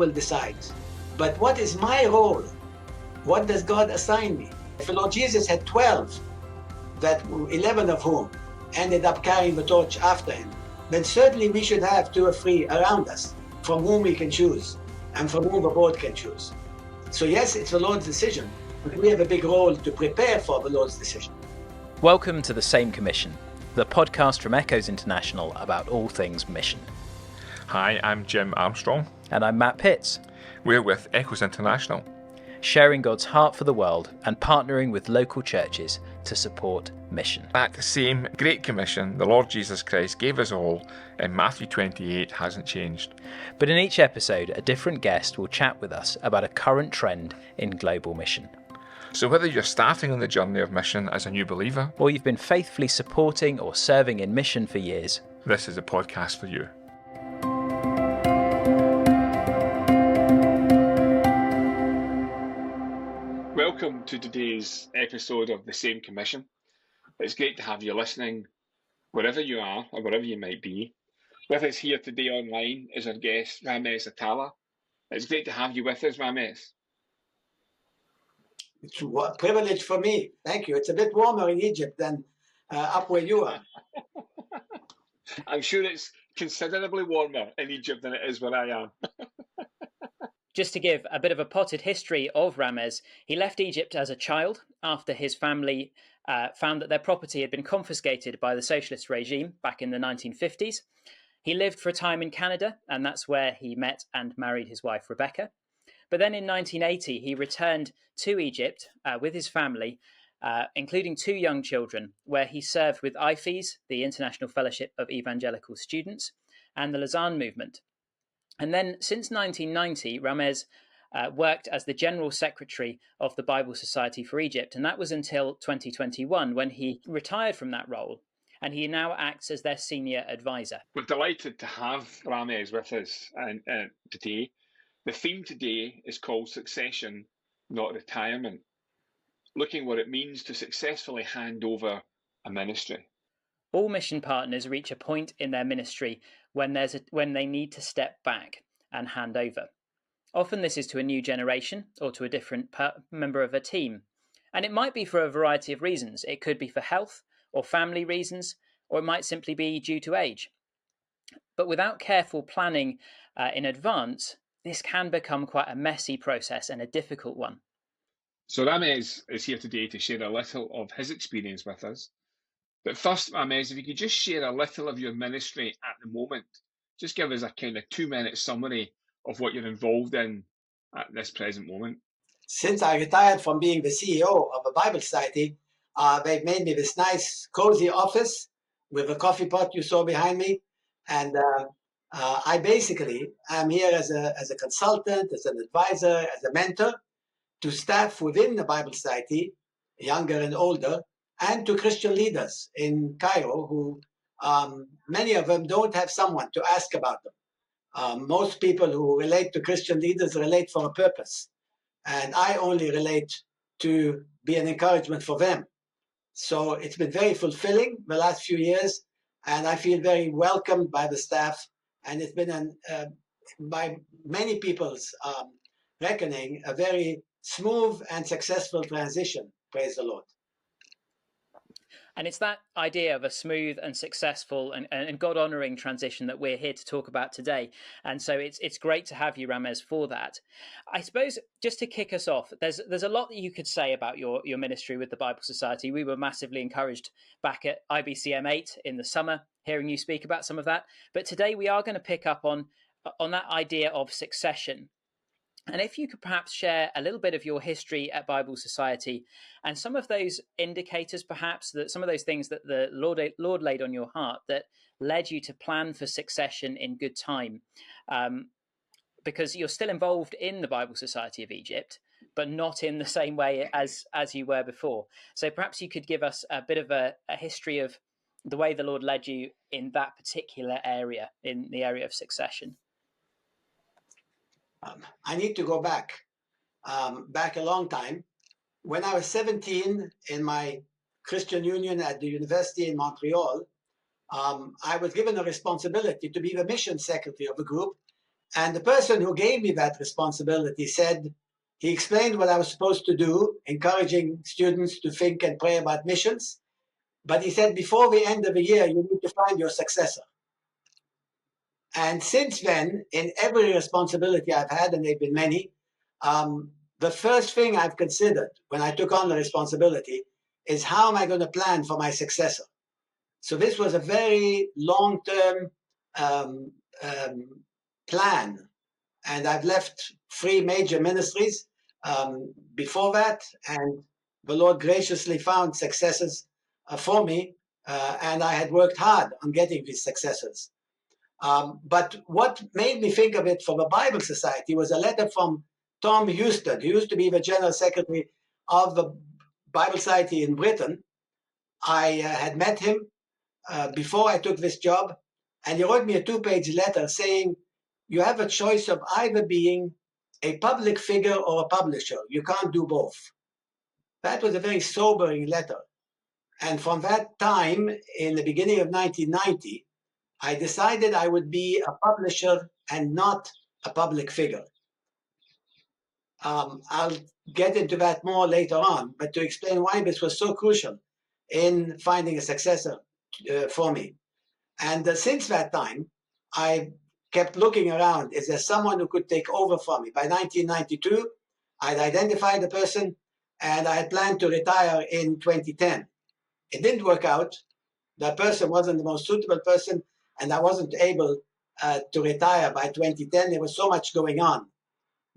will decide. But what is my role? What does God assign me? If the Lord Jesus had 12, that 11 of whom ended up carrying the torch after him, then certainly we should have 2 or 3 around us from whom we can choose and from whom the board can choose. So yes, it's the Lord's decision, but we have a big role to prepare for the Lord's decision. Welcome to The Same Commission, the podcast from Echoes International about all things mission. Hi, I'm Jim Armstrong. And I'm Matt Pitts. We're with Echoes International, sharing God's heart for the world and partnering with local churches to support mission. That same Great Commission the Lord Jesus Christ gave us all in Matthew 28 hasn't changed. But in each episode, a different guest will chat with us about a current trend in global mission. So whether you're starting on the journey of mission as a new believer, or you've been faithfully supporting or serving in mission for years, this is a podcast for you. Welcome to today's episode of The Same Commission. It's great to have you listening wherever you are or wherever you might be. With us here today online is our guest, Ramez Atallah. It's great to have you with us, Ramez. It's a privilege for me. Thank you. It's a bit warmer in Egypt than up where you are. I'm sure it's considerably warmer in Egypt than it is where I am. Just to give a bit of a potted history of Ramez, he left Egypt as a child after his family found that their property had been confiscated by the socialist regime back in the 1950s. He lived for a time in Canada, and that's where he met and married his wife, Rebecca. But then in 1980, he returned to Egypt with his family, including 2 young children, where he served with IFES, the International Fellowship of Evangelical Students, and the Lausanne Movement. And then since 1990, Ramez worked as the General Secretary of the Bible Society for Egypt. And that was until 2021 when he retired from that role. And he now acts as their senior advisor. We're delighted to have Ramez with us today. The theme today is called Succession, Not Retirement, looking what it means to successfully hand over a ministry. All mission partners reach a point in their ministry when they need to step back and hand over. Often this is to a new generation or to a different member of a team. And it might be for a variety of reasons. It could be for health or family reasons, or it might simply be due to age. But without careful planning in advance, this can become quite a messy process and a difficult one. So Ramez is here today to share a little of his experience with us. But first, Ramez, if you could just share a little of your ministry at the moment, just give us a kind of 2-minute summary of what you're involved in at this present moment. Since I retired from being the CEO of a Bible Society, they've made me this nice, cozy office with a coffee pot you saw behind me. And I basically am here as a consultant, as an advisor, as a mentor to staff within the Bible Society, younger and older, and to Christian leaders in Cairo who, many of them don't have someone to ask about them. Most people who relate to Christian leaders relate for a purpose. And I only relate to be an encouragement for them. So it's been very fulfilling the last few years, and I feel very welcomed by the staff. And it's been, by many people's reckoning, a very smooth and successful transition. Praise the Lord. And it's that idea of a smooth and successful and God-honouring transition that we're here to talk about today. And so it's great to have you, Ramez, for that. I suppose just to kick us off, there's a lot that you could say about your ministry with the Bible Society. We were massively encouraged back at IBCM 8 in the summer, hearing you speak about some of that. But today we are going to pick up on that idea of succession. And if you could perhaps share a little bit of your history at Bible Society and some of those indicators, perhaps, that some of those things that the Lord laid on your heart that led you to plan for succession in good time, because you're still involved in the Bible Society of Egypt, but not in the same way as you were before. So perhaps you could give us a bit of a history of the way the Lord led you in that particular area, in the area of succession. I need to go back a long time. When I was 17 in my Christian Union at the University in Montreal, I was given a responsibility to be the mission secretary of a group And the person who gave me that responsibility said, he explained what I was supposed to do, encouraging students to think and pray about missions. But he said, before the end of the year, you need to find your successor. And since then, in every responsibility I've had, and they've been many, the first thing I've considered when I took on the responsibility is how am I going to plan for my successor? So this was a very long-term plan. And I've left 3 major ministries before that, and the Lord graciously found successors for me, and I had worked hard on getting these successors. But what made me think of it from a Bible Society was a letter from Tom Houston, who used to be the General Secretary of the Bible Society in Britain. I had met him before I took this job, and he wrote me a 2-page letter saying, you have a choice of either being a public figure or a publisher. You can't do both. That was a very sobering letter. And from that time, in the beginning of 1990, I decided I would be a publisher and not a public figure. I'll get into that more later on, but to explain why this was so crucial in finding a successor for me. And since that time, I kept looking around. Is there someone who could take over from me? By 1992, I'd identified the person, and I had planned to retire in 2010. It didn't work out. That person wasn't the most suitable person, and I wasn't able to retire by 2010. There was so much going on.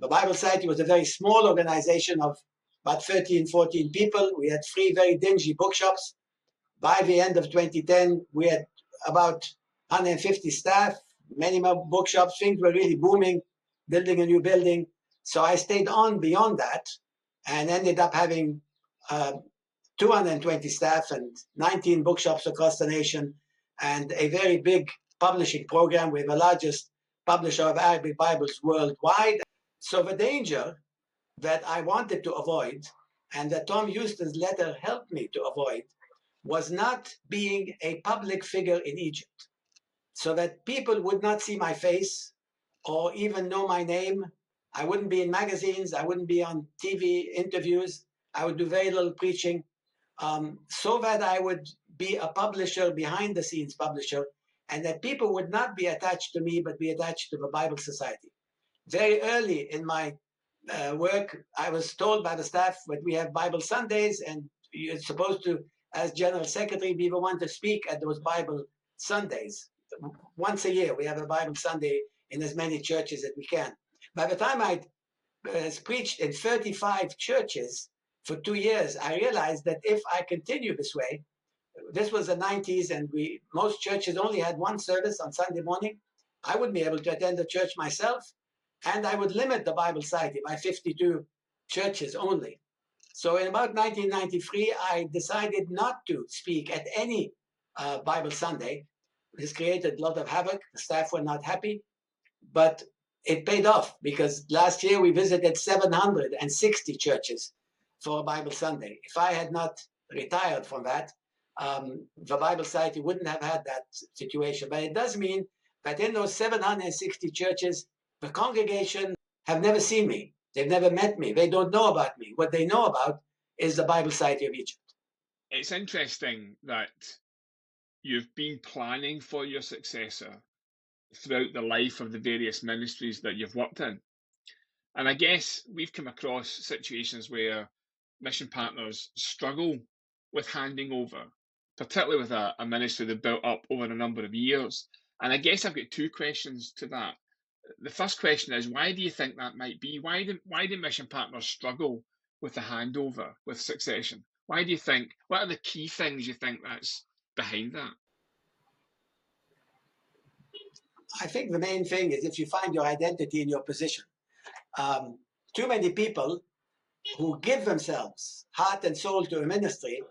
The Bible Society was a very small organization of about 13, 14 people. We had 3 very dingy bookshops. By the end of 2010, we had about 150 staff, many more bookshops. Things were really booming, building a new building. So I stayed on beyond that and ended up having 220 staff and 19 bookshops across the nation, and a very big publishing program. We're the largest publisher of Arabic Bibles worldwide. So the danger that I wanted to avoid, and that Tom Houston's letter helped me to avoid, was not being a public figure in Egypt, so that people would not see my face or even know my name. I wouldn't be in magazines. I wouldn't be on TV interviews. I would do very little preaching, so that I would be a publisher, behind the scenes publisher, and that people would not be attached to me, but be attached to the Bible Society. Very early in my work, I was told by the staff that we have Bible Sundays, and you're supposed to, as General Secretary, be the one to speak at those Bible Sundays. Once a year, we have a Bible Sunday in as many churches as we can. By the time I preached in 35 churches for 2 years, I realized that if I continue this way, this was the 90s, and most churches only had 1 service on Sunday morning. I wouldn't be able to attend the church myself, and I would limit the Bible Society by 52 churches only. So in about 1993, I decided not to speak at any Bible Sunday. This created a lot of havoc. The staff were not happy, but it paid off, because last year we visited 760 churches for a Bible Sunday. If I had not retired from that, the Bible Society wouldn't have had that situation. But it does mean that in those 760 churches, the congregation have never seen me. They've never met me. They don't know about me. What they know about is the Bible Society of Egypt. It's interesting that you've been planning for your successor throughout the life of the various ministries that you've worked in. And I guess we've come across situations where mission partners struggle with handing over, particularly with a ministry they've built up over a number of years. And I guess I've got 2 questions to that. The first question is, why do you think that might be? Why do mission partners struggle with the handover, with succession? Why do you think, what are the key things you think that's behind that? I think the main thing is if you find your identity in your position. Too many people who give themselves heart and soul to a ministry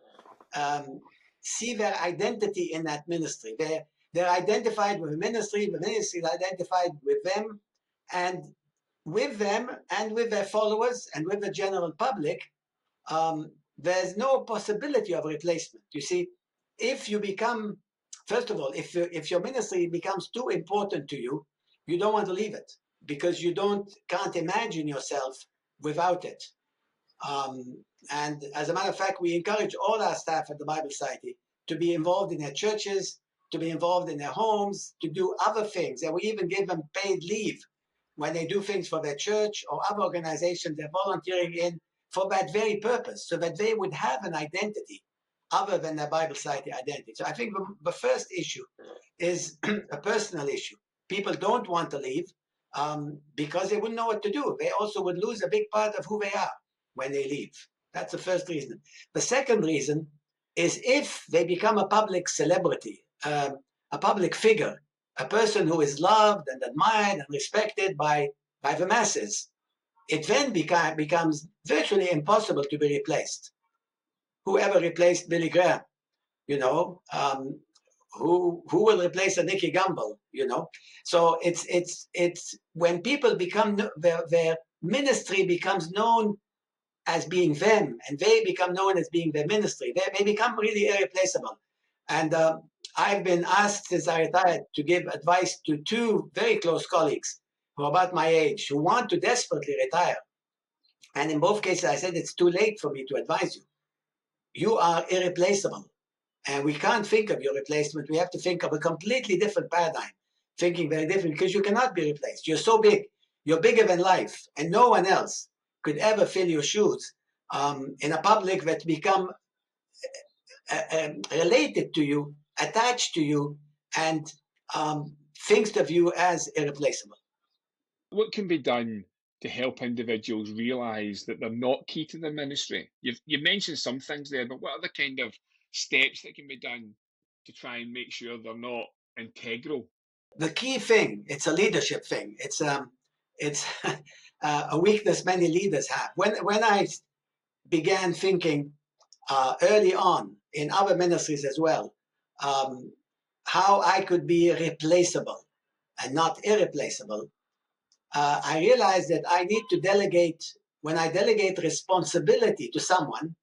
see their identity in that ministry. They're identified with the ministry is identified with them, and with their followers and with the general public, there's no possibility of replacement. You see, if you become, first of all, if your ministry becomes too important to you, you don't want to leave it. because you can't imagine yourself without it. And as a matter of fact, we encourage all our staff at the Bible Society to be involved in their churches, to be involved in their homes, to do other things. And we even give them paid leave when they do things for their church or other organizations they're volunteering in for that very purpose, so that they would have an identity other than their Bible Society identity. So I think the first issue is a personal issue. People don't want to leave because they wouldn't know what to do. They also would lose a big part of who they are when they leave. That's the first reason. The second reason is if they become a public celebrity, a public figure, a person who is loved and admired and respected by the masses, it then becomes virtually impossible to be replaced. Whoever replaced Billy Graham, you know, who will replace a Nicky Gumbel, you know? So it's when people become, their ministry becomes known as being them, and they become known as being their ministry. They become really irreplaceable. And I've been asked since I retired to give advice to two very close colleagues who are about my age, who want to desperately retire. And in both cases, I said, it's too late for me to advise you. You are irreplaceable. And we can't think of your replacement. We have to think of a completely different paradigm, thinking very different, because you cannot be replaced. You're so big. You're bigger than life. And no one else could ever fill your shoes in a public that become related to you, attached to you, and thinks of you as irreplaceable. What can be done to help individuals realise that they're not key to the ministry? You've mentioned some things there, but what are the kind of steps that can be done to try and make sure they're not integral? The key thing, it's a leadership thing. It's a weakness many leaders have. When I began thinking early on in other ministries as well, how I could be replaceable and not irreplaceable, I realized that I need to delegate. When I delegate responsibility to someone,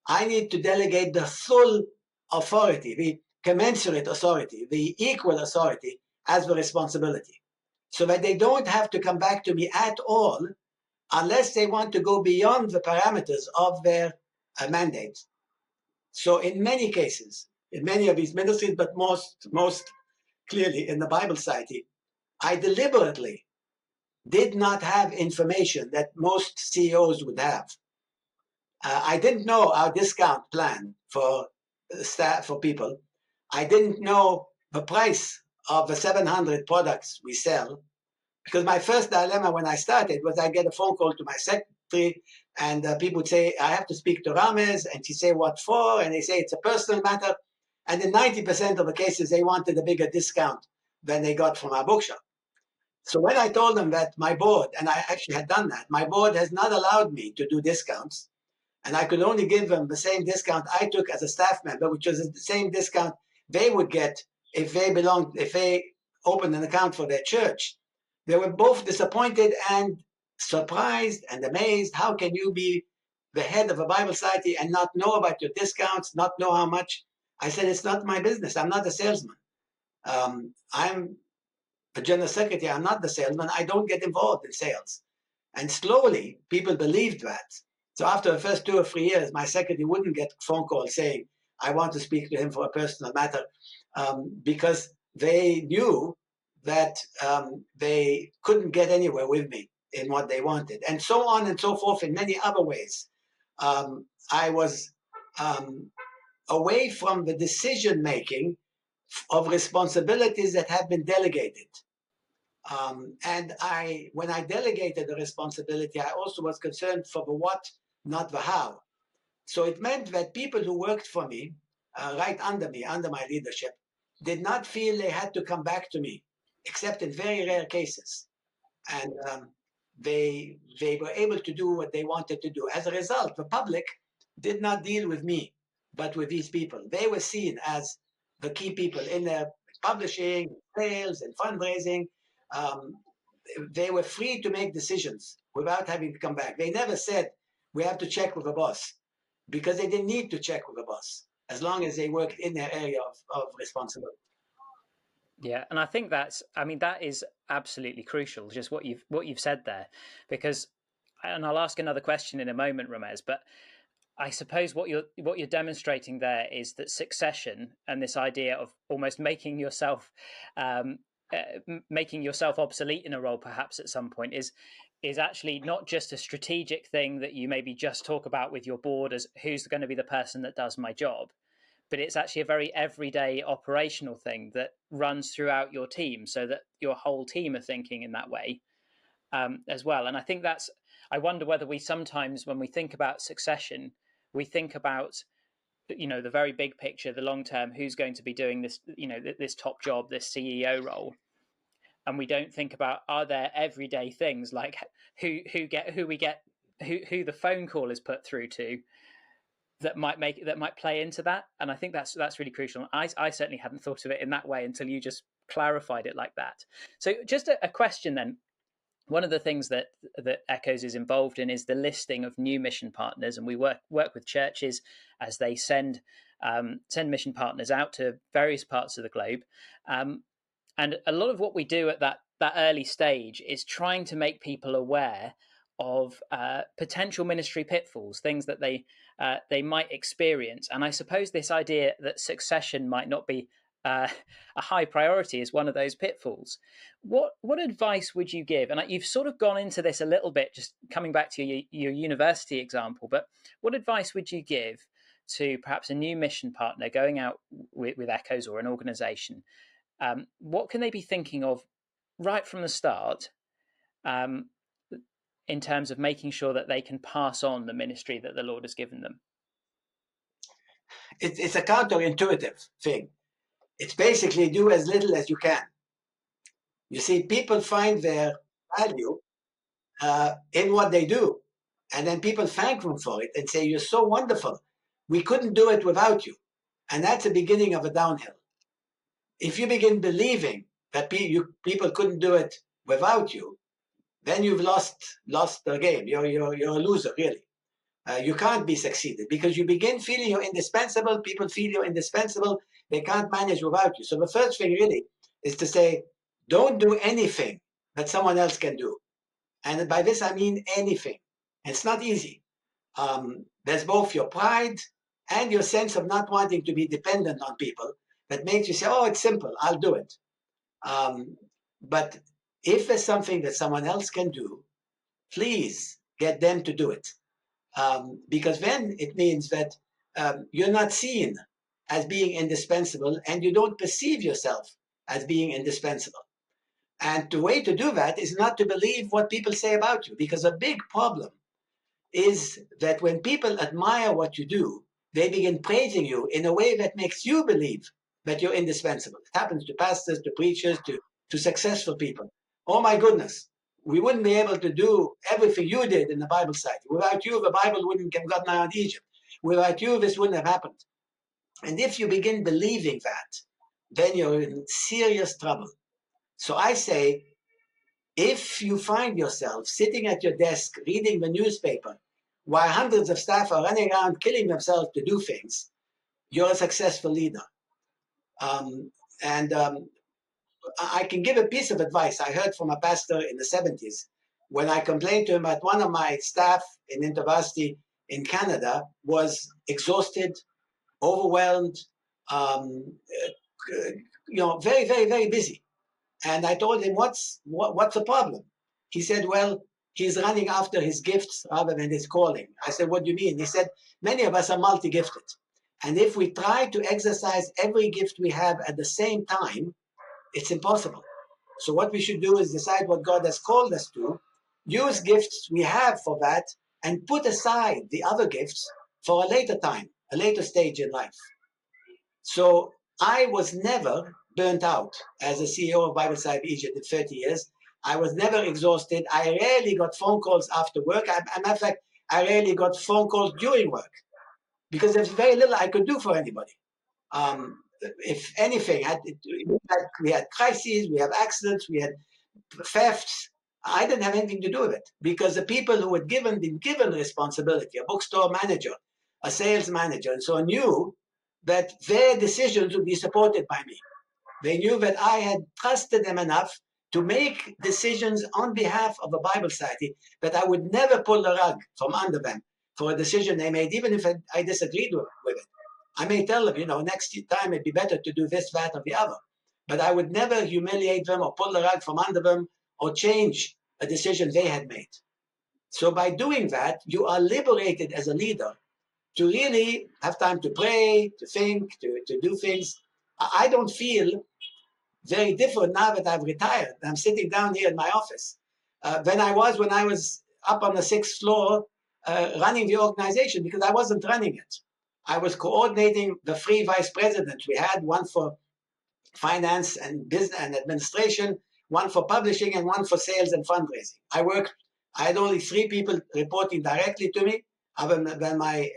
I need to delegate the full authority, the commensurate authority, the equal authority as the responsibility, so that they don't have to come back to me at all unless they want to go beyond the parameters of their mandate. So in many cases, in many of these ministries, but most clearly in the Bible Society, I deliberately did not have information that most CEOs would have. I didn't know our discount plan for staff, for people. I didn't know the price of the 700 products we sell, because my first dilemma when I started was I get a phone call to my secretary, and people would say, I have to speak to Ramez, and she say, what for? And they say, it's a personal matter. And in 90% of the cases, they wanted a bigger discount than they got from our bookshop. So when I told them that my board, and I actually had done that, my board has not allowed me to do discounts, and I could only give them the same discount I took as a staff member, which was the same discount they would get if they opened an account for their church. They were both disappointed and surprised and amazed. How can you be the head of a Bible Society and not know about your discounts, not know how much? I said, it's not my business. I'm not a salesman. I'm a general secretary. I'm not the salesman. I don't get involved in sales. And slowly, people believed that. So after the first 2 or 3 years, my secretary wouldn't get phone calls saying, I want to speak to him for a personal matter, because they knew that they couldn't get anywhere with me in what they wanted. And so on and so forth in many other ways. I was away from the decision-making of responsibilities that have been delegated. And when I delegated the responsibility, I also was concerned for the what, not the how. So it meant that people who worked for me, right under me, under my leadership, did not feel they had to come back to me, except in very rare cases. And they were able to do what they wanted to do. As a result, the public did not deal with me, but with these people. They were seen as the key people in their publishing, sales, and fundraising. They were free to make decisions without having to come back. They never said, we have to check with the boss, because they didn't need to check with the boss, as long as they worked in their area of responsibility. Yeah, and I think that is absolutely crucial, just what you've said there, because, and I'll ask another question in a moment, Ramez, but I suppose what you're demonstrating there is that succession and this idea of almost making yourself obsolete in a role, perhaps at some point, is actually not just a strategic thing that you maybe just talk about with your board as who's going to be the person that does my job, but it's actually a very everyday operational thing that runs throughout your team, so that your whole team are thinking in that way as well. And I think I wonder whether we sometimes, when we think about succession, we think about, the very big picture, the long term, who's going to be doing this, this top job, this CEO role, and we don't think about, are there everyday things like who the phone call is put through to, that might play into that. And I think that's really crucial. I certainly hadn't thought of it in that way until you just clarified it like that. So just a question then. One of the things that Echoes is involved in is the listing of new mission partners, and we work with churches as they send mission partners out to various parts of the globe. And a lot of what we do at that early stage is trying to make people aware of potential ministry pitfalls, things that they might experience. And I suppose this idea that succession might not be a high priority is one of those pitfalls. What advice would you give? And you've sort of gone into this a little bit, just coming back to your university example, but what advice would you give to perhaps a new mission partner going out with Echoes or an organization? What can they be thinking of right from the start in terms of making sure that they can pass on the ministry that the Lord has given them? It's a counterintuitive thing. It's basically do as little as you can. You see, people find their value in what they do. And then people thank them for it and say, you're so wonderful. We couldn't do it without you. And that's the beginning of a downhill. If you begin believing that people couldn't do it without you, then you've lost the game. You're a loser, really. You can't be succeeded because you begin feeling you're indispensable. People feel you're indispensable. They can't manage without you. So the first thing really is to say, don't do anything that someone else can do. And by this, I mean anything. And it's not easy. There's both your pride and your sense of not wanting to be dependent on people that makes you say, oh, it's simple, I'll do it. But if there's something that someone else can do, please get them to do it. Because then it means that you're not seen as being indispensable and you don't perceive yourself as being indispensable. And the way to do that is not to believe what people say about you, because a big problem is that when people admire what you do, they begin praising you in a way that makes you believe that you're indispensable. It happens to pastors, to preachers, to successful people. Oh my goodness, we wouldn't be able to do everything you did in the Bible Society. Without you, the Bible wouldn't have gotten out of Egypt. Without you, this wouldn't have happened. And if you begin believing that, then you're in serious trouble. So I say, if you find yourself sitting at your desk reading the newspaper while hundreds of staff are running around killing themselves to do things, you're a successful leader. I can give a piece of advice I heard from a pastor in the 70s when I complained to him that one of my staff in InterVarsity in Canada was exhausted, overwhelmed, very, very, very busy. And I told him, what's the problem? He said, well, he's running after his gifts rather than his calling. I said, what do you mean? He said, many of us are multi-gifted. And if we try to exercise every gift we have at the same time, it's impossible. So what we should do is decide what God has called us to, use gifts we have for that, and put aside the other gifts for a later time, a later stage in life. So I was never burnt out as a CEO of Bible Society Egypt in 30 years. I was never exhausted. I rarely got phone calls after work. As a matter of fact, I rarely got phone calls during work because there's very little I could do for anybody. If anything, we had crises, we had accidents, we had thefts. I didn't have anything to do with it because the people who had been given responsibility, a bookstore manager, a sales manager, and so on, knew that their decisions would be supported by me. They knew that I had trusted them enough to make decisions on behalf of a Bible society, that I would never pull the rug from under them for a decision they made, even if I disagreed with it. I may tell them, next time it'd be better to do this, that, or the other. But I would never humiliate them or pull the rug from under them or change a decision they had made. So by doing that, you are liberated as a leader to really have time to pray, to think, to do things. I don't feel very different now that I've retired. I'm sitting down here in my office. When I was up on the 6th floor running the organization, because I wasn't running it. I was coordinating the 3 vice presidents we had, one for finance and business and administration, one for publishing, and one for sales and fundraising. I had only 3 people reporting directly to me, other than my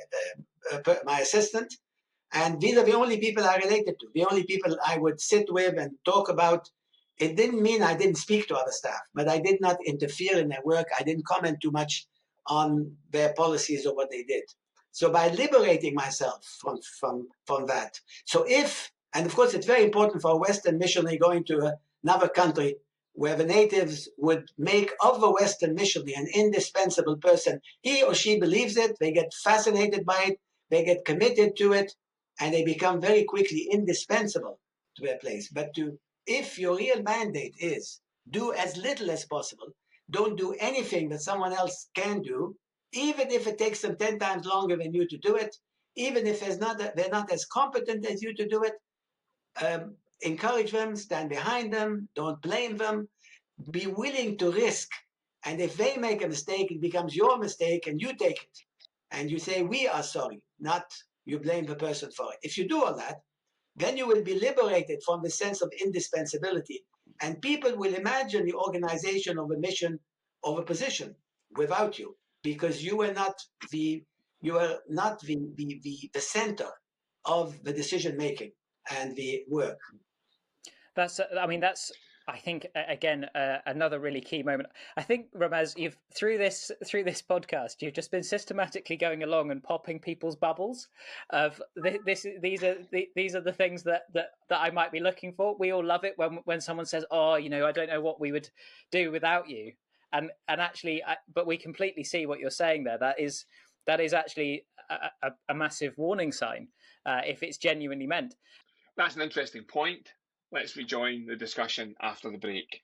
assistant. And these are the only people I related to, the only people I would sit with and talk about. It didn't mean I didn't speak to other staff, but I did not interfere in their work. I didn't comment too much on their policies or what they did. So by liberating myself from that. So and of course it's very important for a Western missionary going to another country where the natives would make of the Western missionary an indispensable person. He or she believes it, they get fascinated by it, they get committed to it, and they become very quickly indispensable to their place. But if your real mandate is do as little as possible, don't do anything that someone else can do, even if it takes them 10 times longer than you to do it, even if they're not as competent as you to do it, encourage them, stand behind them, don't blame them, be willing to risk. And if they make a mistake, it becomes your mistake and you take it. And you say, we are sorry, not you blame the person for it. If you do all that, then you will be liberated from the sense of indispensability. And people will imagine the organization of a mission, of a position without you, because you are not the center of the decision making and the work. That's I think again another really key moment. I think, Ramez, you've through this podcast, you've just been systematically going along and popping people's bubbles of these are the things that I might be looking for. We all love it when someone says, "Oh, I don't know what we would do without you," and actually, but we completely see what you're saying there. That is actually a massive warning sign if it's genuinely meant. That's an interesting point. Let's rejoin the discussion after the break.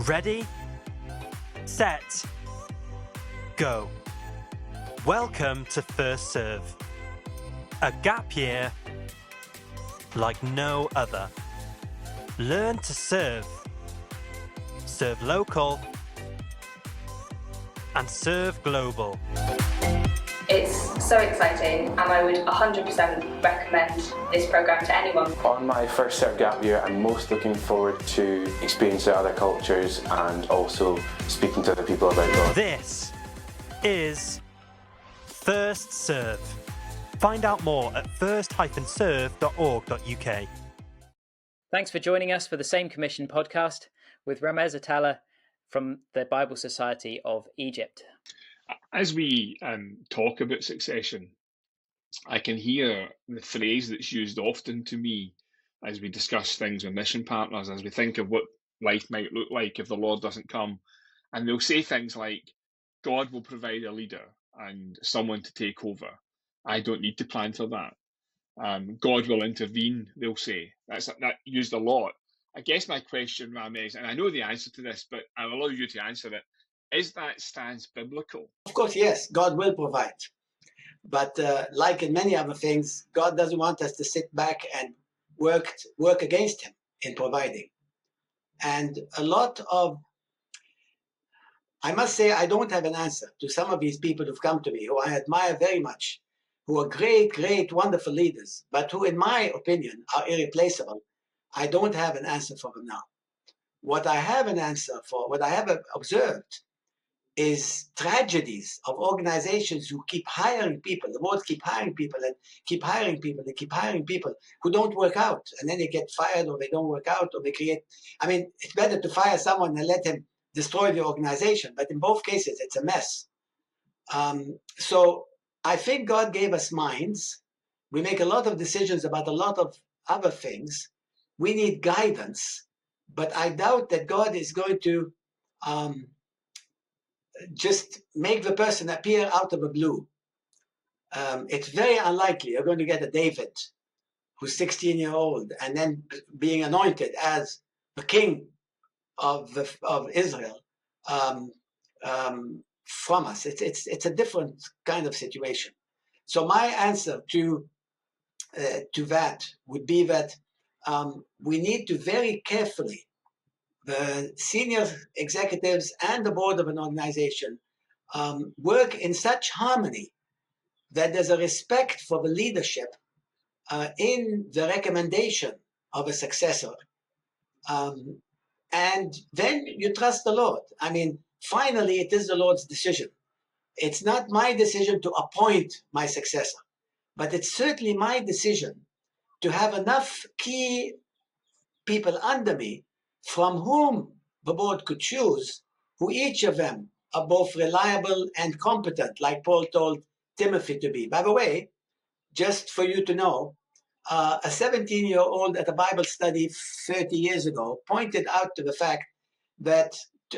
Ready, set, go. Welcome to First Serve, a gap year like no other. Learn to serve local, and serve global. It's so exciting, and I would 100% recommend this programme to anyone. On my first Serve Gap year, I'm most looking forward to experiencing other cultures and also speaking to other people about God. This is First Serve. Find out more at first-serve.org.uk. Thanks for joining us for the Same Commission podcast with Ramez Atallah from the Bible Society of Egypt. As we talk about succession, I can hear the phrase that's used often to me as we discuss things with mission partners, as we think of what life might look like if the Lord doesn't come. And they'll say things like, God will provide a leader and someone to take over. I don't need to plan for that. God will intervene, they'll say. That's used a lot. I guess my question, Ramez, and I know the answer to this, but I'll allow you to answer it. Is that stance biblical? Of course, yes, God will provide. But like in many other things, God doesn't want us to sit back and work against him in providing. And I must say, I don't have an answer to some of these people who've come to me, who I admire very much, who are great, great, wonderful leaders, but who, in my opinion, are irreplaceable. I don't have an answer for them now. What I have an answer for, what I have observed, is tragedies of organizations who keep hiring people. The boards keep hiring people and keep hiring people. They keep hiring people who don't work out, and then they get fired, or they don't work out, or they create. I mean, it's better to fire someone and let him destroy the organization. But in both cases, it's a mess. So I think God gave us minds We make a lot of decisions about a lot of other things. We need guidance, but I doubt that God is going to just make the person appear out of the blue. It's very unlikely you're going to get a David who's 16-year-old and then being anointed as the king of Israel from us. It's a different kind of situation. So my answer to that would be that we need to very carefully, the senior executives and the board of an organization, work in such harmony that there's a respect for the leadership in the recommendation of a successor. And then you trust the Lord. I mean, finally, it is the Lord's decision. It's not my decision to appoint my successor, but it's certainly my decision to have enough key people under me from whom the board could choose, who each of them are both reliable and competent, like Paul told Timothy to be. By the way, just for you to know, a 17-year-old at a Bible study 30 years ago pointed out to the fact that,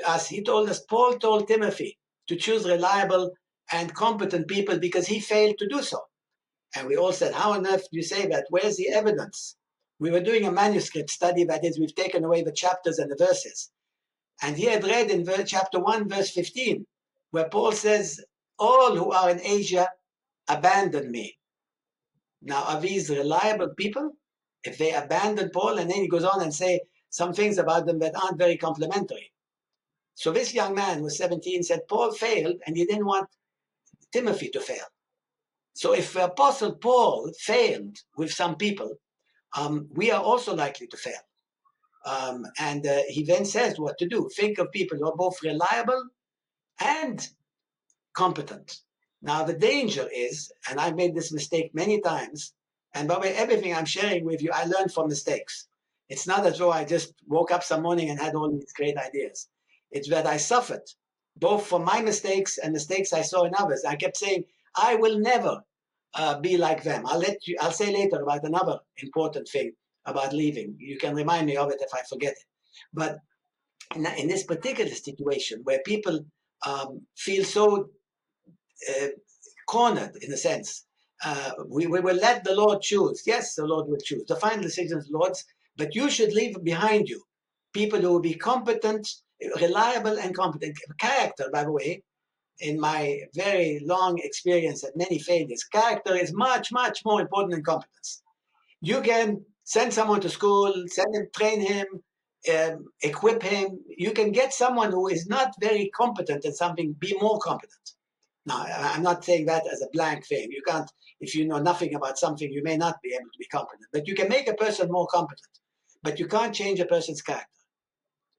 as he told us, Paul told Timothy to choose reliable and competent people because he failed to do so. And we all said, how on earth do you say that? Where's the evidence? We were doing a manuscript study, that is, we've taken away the chapters and the verses. And he had read in chapter 1, verse 15, where Paul says, all who are in Asia abandon me. Now, are these reliable people? If they abandon Paul, and then he goes on and say some things about them that aren't very complimentary. So this young man was 17, said Paul failed, and he didn't want Timothy to fail. So if the Apostle Paul failed with some people, we are also likely to fail. And he then says what to do. Think of people who are both reliable and competent. Now, the danger is, and I've made this mistake many times, and by the way, everything I'm sharing with you, I learned from mistakes. It's not as though I just woke up some morning and had all these great ideas. It's that I suffered, both from my mistakes and mistakes I saw in others. I kept saying, I will never be like them. I'll say later about another important thing about leaving. You can remind me of it if I forget it. But in this particular situation where people feel so cornered, in a sense, we will let the Lord choose. Yes, the Lord will choose. The final decision is the Lord's, but you should leave behind you people who will be competent, reliable and competent. Character, by the way, in my very long experience at many failures, character is much, much more important than competence. You can send someone to school, train him, equip him. You can get someone who is not very competent in something, be more competent. Now, I'm not saying that as a blank thing. You can't, if you know nothing about something, you may not be able to be competent. But you can make a person more competent. But you can't change a person's character.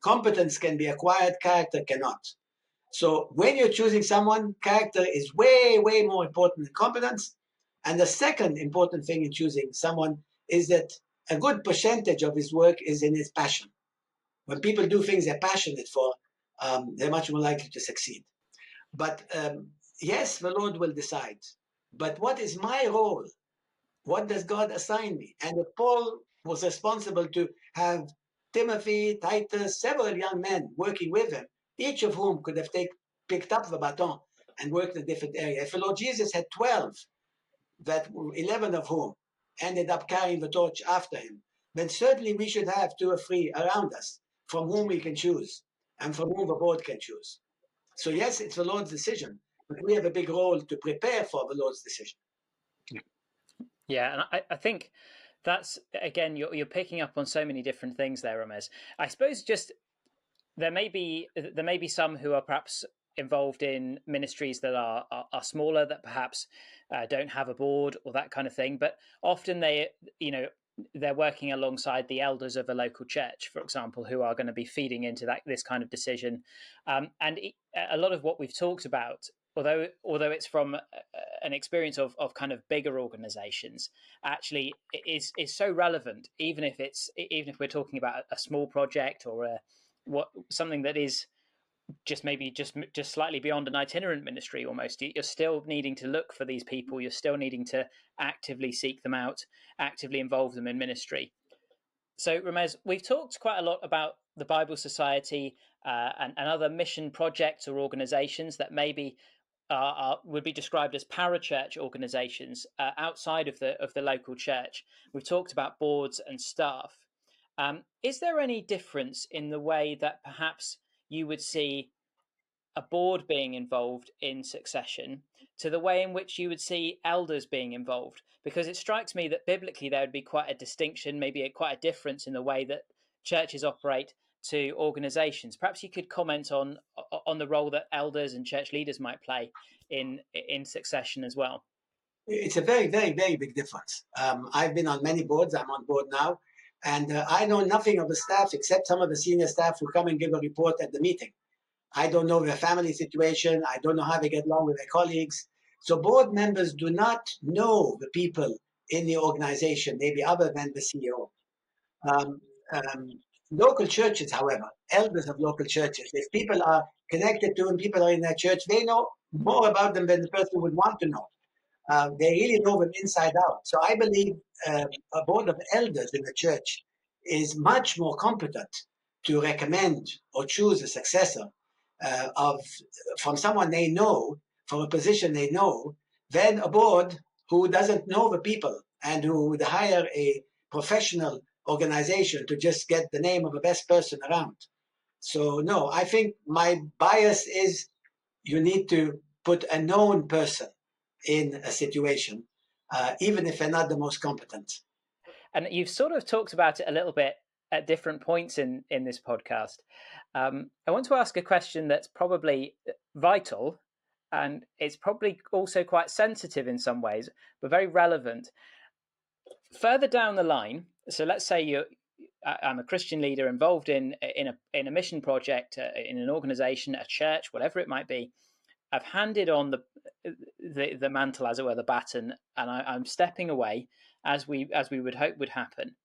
Competence can be acquired, character cannot. So when you're choosing someone, character is way, way more important than competence. And the second important thing in choosing someone is that a good percentage of his work is in his passion. When people do things they're passionate for, they're much more likely to succeed. But yes, the Lord will decide. But what is my role? What does God assign me? And if Paul was responsible to have Timothy, Titus, several young men working with him, each of whom could have picked up the baton and worked in a different area. If the Lord Jesus had 12, 11 of whom ended up carrying the torch after him, then certainly we should have 2 or 3 around us from whom we can choose and from whom the board can choose. So yes, it's the Lord's decision, but we have a big role to prepare for the Lord's decision. Yeah, and I think that's, again, you're picking up on so many different things there, Ramez. I suppose just there may be some who are perhaps involved in ministries that are smaller, that perhaps don't have a board or that kind of thing, but often they're working alongside the elders of a local church, for example, who are going to be feeding into this kind of decision. And a lot of what we've talked about, although it's from an experience of kind of bigger organizations, actually is so relevant, even if we're talking about a small project or something that is maybe just slightly beyond an itinerant ministry almost. You're still needing to look for these people. You're still needing to actively seek them out, actively involve them in ministry. So, Ramez, we've talked quite a lot about the Bible Society and other mission projects or organizations that maybe would be described as parachurch organizations outside of the local church. We've talked about boards and staff. Is there any difference in the way that perhaps you would see a board being involved in succession to the way in which you would see elders being involved? Because it strikes me that biblically there would be quite a distinction, maybe quite a difference in the way that churches operate to organizations. Perhaps you could comment on the role that elders and church leaders might play in succession as well. It's a very, very, very big difference. I've been on many boards. I'm on board now. And I know nothing of the staff except some of the senior staff who come and give a report at the meeting. I don't know their family situation. I don't know how they get along with their colleagues. So board members do not know the people in the organization, maybe other than the CEO. Local churches, however, elders of local churches, if people are connected to them, people are in their church, they know more about them than the person would want to know. They really know them inside out. So I believe a board of elders in the church is much more competent to recommend or choose a successor from someone they know, from a position they know, than a board who doesn't know the people and who would hire a professional organization to just get the name of the best person around. So no, I think my bias is you need to put a known person in a situation, even if they're not the most competent. And you've sort of talked about it a little bit at different points in this podcast. I want to ask a question that's probably vital, and it's probably also quite sensitive in some ways, but very relevant. Further down the line, so let's say I'm a Christian leader involved in a mission project, in an organization, a church, whatever it might be. I've handed on the mantle, as it were, the baton, and I'm stepping away, as we would hope would happen.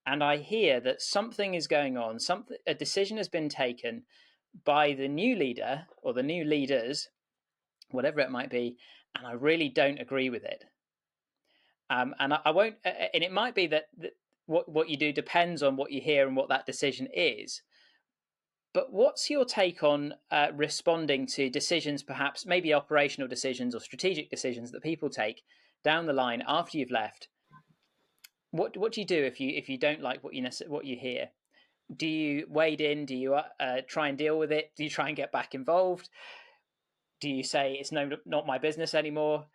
And I hear that something is going on, a decision has been taken by the new leader or the new leaders, whatever it might be, and I really don't agree with it. And I won't. And it might be that what you do depends on what you hear and what that decision is. But what's your take on responding to decisions, perhaps maybe operational decisions or strategic decisions that people take down the line after you've left? What do you do if you don't like what you hear? Do you wade in? Do you try and deal with it? Do you try and get back involved? Do you say it's not my business anymore?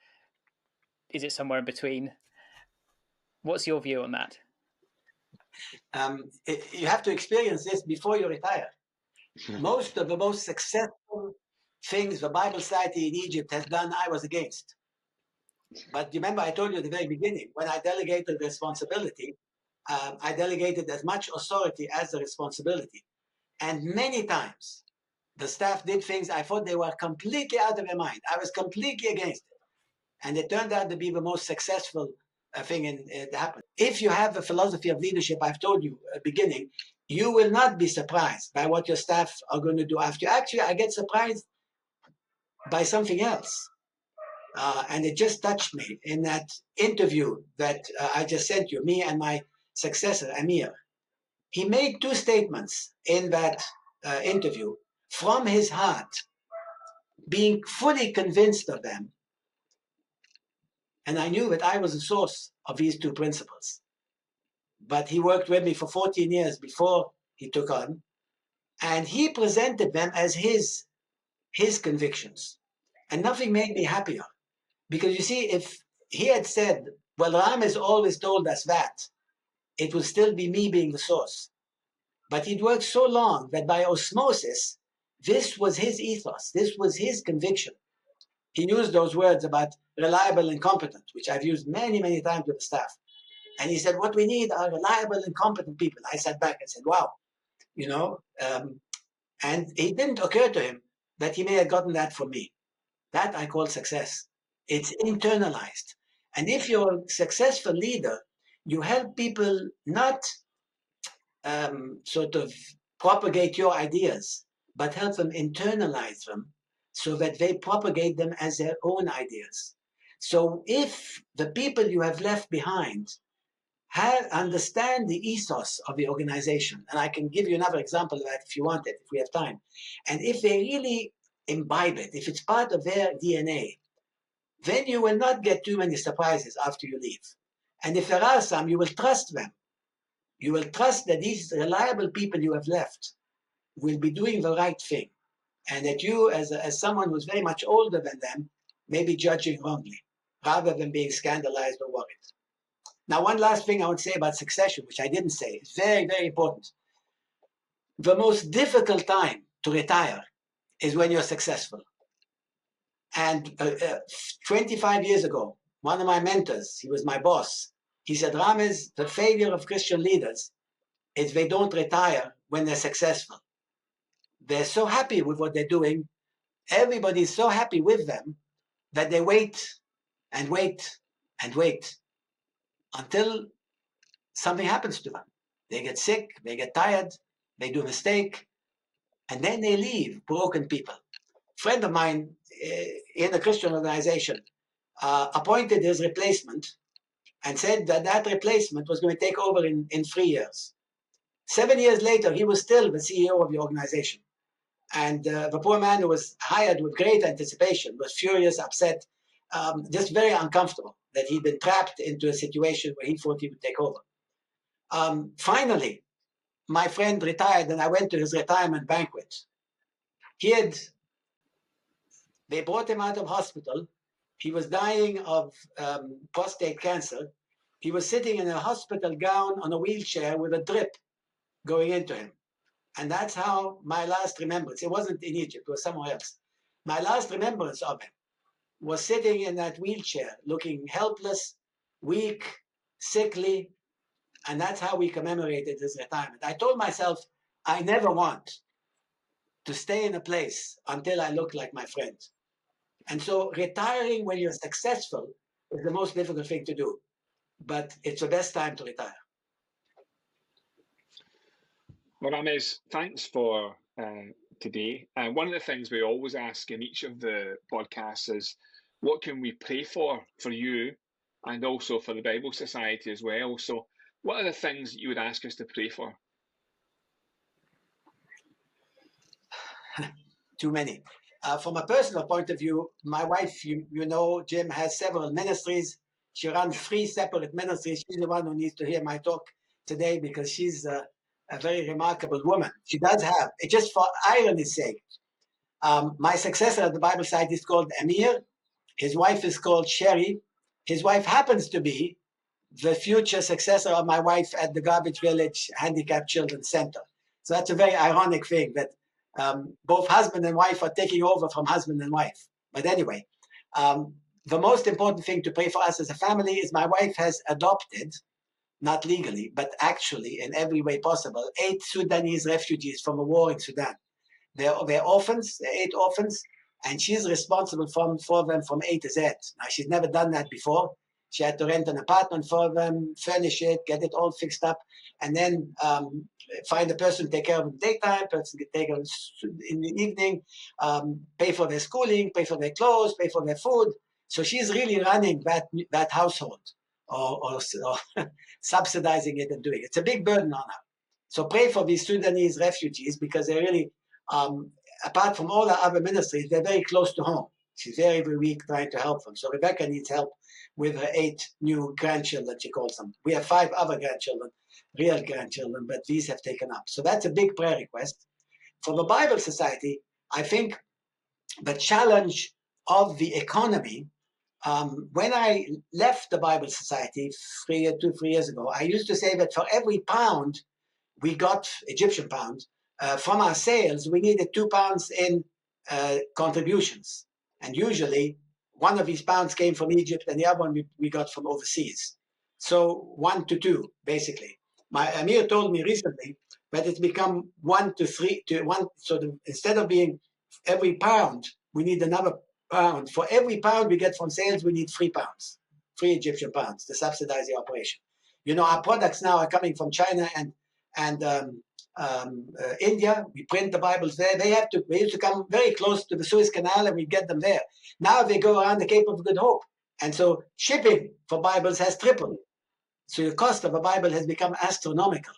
Is it somewhere in between? What's your view on that? You have to experience this before you retire. Most of the most successful things the Bible Society in Egypt has done, I was against. But remember, I told you at the very beginning, when I delegated responsibility, I delegated as much authority as the responsibility. And many times, the staff did things I thought they were completely out of their mind. I was completely against it. And it turned out to be the most successful thing that happened. If you have a philosophy of leadership, I've told you at the beginning, you will not be surprised by what your staff are going to do after you. Actually, I get surprised by something else. And it just touched me in that interview that I just sent you, me and my successor, Amir. He made two statements in that interview from his heart, being fully convinced of them. And I knew that I was the source of these two principles. But he worked with me for 14 years before he took on, and he presented them as his convictions. And nothing made me happier. Because you see, if he had said, well, Ramez always told us that, it would still be me being the source. But he'd worked so long that by osmosis, this was his ethos, this was his conviction. He used those words about reliable and competent, which I've used many, many times with the staff. And he said, what we need are reliable and competent people. I sat back and said, wow, and it didn't occur to him that he may have gotten that from me. That I call success. It's internalized. And if you're a successful leader, you help people not sort of propagate your ideas, but help them internalize them so that they propagate them as their own ideas. So if the people you have left behind understand the ethos of the organization, and I can give you another example of that if you want it, if we have time, and if they really imbibe it, if it's part of their DNA, then you will not get too many surprises after you leave. And if there are some, you will trust them. You will trust that these reliable people you have left will be doing the right thing, and that you, as someone who's very much older than them, may be judging wrongly, rather than being scandalized or worried. Now, one last thing I would say about succession, which I didn't say, is very, very important. The most difficult time to retire is when you're successful. And 25 years ago, one of my mentors, he was my boss, he said, Ramez, the failure of Christian leaders is they don't retire when they're successful. They're so happy with what they're doing. Everybody's so happy with them that they wait and wait and wait until something happens to them. They get sick, they get tired, they do a mistake, and then they leave, broken people. A friend of mine in a Christian organization appointed his replacement and said that that replacement was going to take over in 3 years. 7 years later, he was still the CEO of the organization. And the poor man who was hired with great anticipation was furious, upset, just very uncomfortable that he'd been trapped into a situation where he thought he would take over. Finally, my friend retired, and I went to his retirement banquet. They brought him out of hospital. He was dying of prostate cancer. He was sitting in a hospital gown on a wheelchair with a drip going into him. And that's how my last remembrance, it wasn't in Egypt, it was somewhere else. My last remembrance of him was sitting in that wheelchair, looking helpless, weak, sickly, and that's how we commemorated his retirement. I told myself, I never want to stay in a place until I look like my friend. And so retiring when you're successful is the most difficult thing to do, but it's the best time to retire. Well, Ramez, thanks for today. One of the things we always ask in each of the podcasts is, what can we pray for you and also for the Bible Society as well? So what are the things that you would ask us to pray for? Too many. From a personal point of view, my wife, you know, Jim, has several ministries. She runs 3 separate ministries. She's the one who needs to hear my talk today because she's a very remarkable woman. She does have, just for irony's sake, my successor at the Bible Society is called Amir. His wife is called Sherry. His wife happens to be the future successor of my wife at the Garbage Village Handicapped Children's Center. So that's a very ironic thing that both husband and wife are taking over from husband and wife. But anyway, the most important thing to pray for us as a family is my wife has adopted, not legally, but actually in every way possible, 8 Sudanese refugees from a war in Sudan. They're orphans, they're 8 orphans, and she's responsible for them from A to Z. Now, she's never done that before. She had to rent an apartment for them, furnish it, get it all fixed up, and then find a person to take care of them daytime, person to take care of them in the evening, pay for their schooling, pay for their clothes, pay for their food. So she's really running that household or subsidizing it and doing it. It's a big burden on her. So pray for these Sudanese refugees because they're really, apart from all our other ministries, they're very close to home. She's very, very weak trying to help them. So Rebecca needs help with her 8 new grandchildren, she calls them. We have 5 other grandchildren, real grandchildren, but these have taken up. So that's a big prayer request. For the Bible Society, I think the challenge of the economy, when I left the Bible Society 3 years ago, I used to say that for every pound we got, Egyptian pound, from our sales, we needed 2 pounds in contributions. And usually, one of these pounds came from Egypt and the other one we got from overseas. So 1 to 2, basically. My Amir told me recently that it's become 1 to 3 to 1. So instead of being every pound, we need another pound. For every pound we get from sales, we need 3 pounds, 3 Egyptian pounds to subsidize the operation. You know, our products now are coming from China and India. We print the Bibles there. They used to come very close to the Suez Canal, and we get them there. Now they go around the Cape of Good Hope, and so shipping for Bibles has tripled. So the cost of a Bible has become astronomical.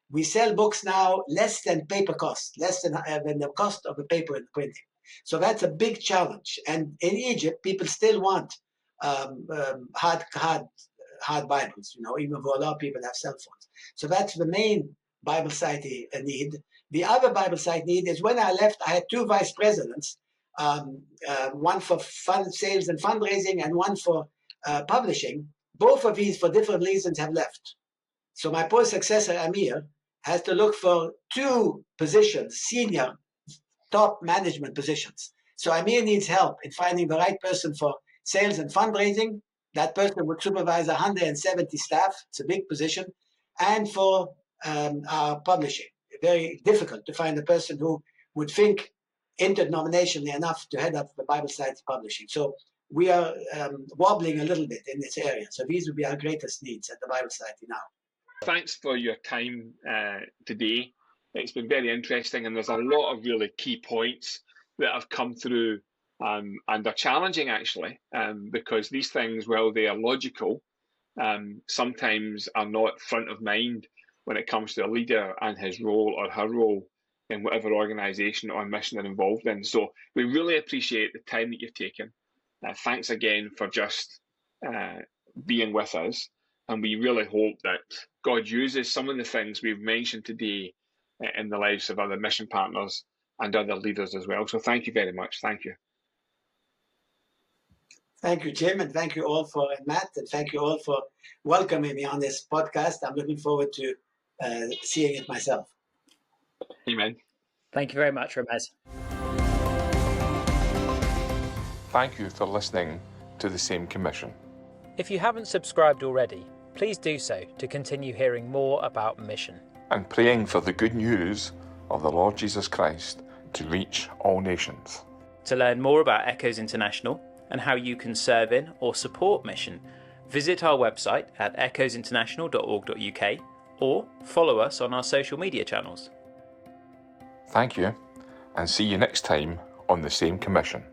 We sell books now less than paper cost, less than the cost of the paper and printing. So that's a big challenge. And in Egypt, people still want hard Bibles, even though a lot of people have cell phones. So that's the main Bible site need. The other Bible site need is when I left, I had two vice presidents, one for sales and fundraising and one for publishing. Both of these, for different reasons, have left. So my post successor, Amir, has to look for two positions, senior top management positions. So Amir needs help in finding the right person for sales and fundraising. That person would supervise 170 staff. It's a big position. And for our publishing, very difficult to find a person who would think interdenominationally enough to head up the Bible Society publishing. So we are wobbling a little bit in this area. So these would be our greatest needs at the Bible Society now. Thanks for your time today. It's been very interesting, and there's a lot of really key points that have come through and are challenging, actually, because these things, while they are logical, sometimes are not front of mind when it comes to a leader and his role or her role in whatever organisation or mission they're involved in. So we really appreciate the time that you've taken. Thanks again for just being with us. And we really hope that God uses some of the things we've mentioned today in the lives of other mission partners and other leaders as well. So thank you very much. Thank you. Thank you, Jim, and thank you all for Matt, and thank you all for welcoming me on this podcast. I'm looking forward to seeing it myself. Amen. Thank you very much, Ramez. Thank you for listening to The Same Commission. If you haven't subscribed already, please do so to continue hearing more about mission. And praying for the good news of the Lord Jesus Christ to reach all nations. To learn more about Echoes International and how you can serve in or support mission, visit our website at echoesinternational.org.uk or follow us on our social media channels. Thank you, and see you next time on The Same Commission.